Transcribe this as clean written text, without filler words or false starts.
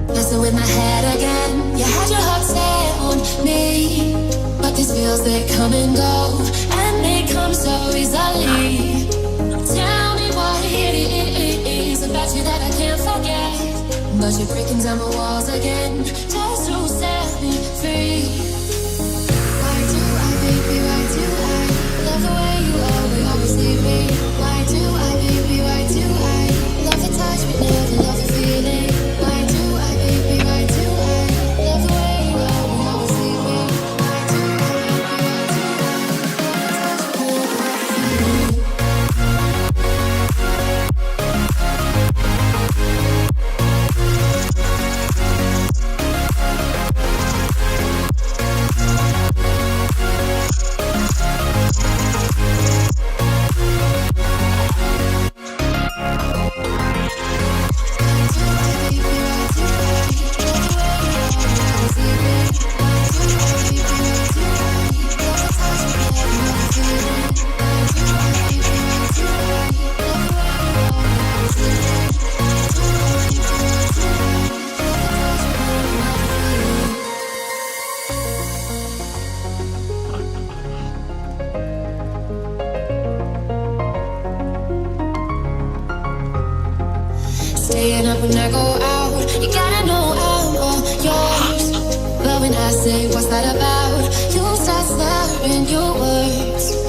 Messing with my head again. You had your heart set on me, but these feels they come and go, and they come so easily. Tell me what it is about you that I can't forget, but you're breaking down my walls again, just to set me free. Why do I, baby, why do I love the way you always leave me? Why do I, baby, why do I love the touch but never love the feeling? Why do I, baby, why do I love the way you always leave me? Why do I, baby, why do I love the touch but never love the feeling? Staying up when I go out, you gotta know I'm all yours. But when I say what's that about, you start slurring your words.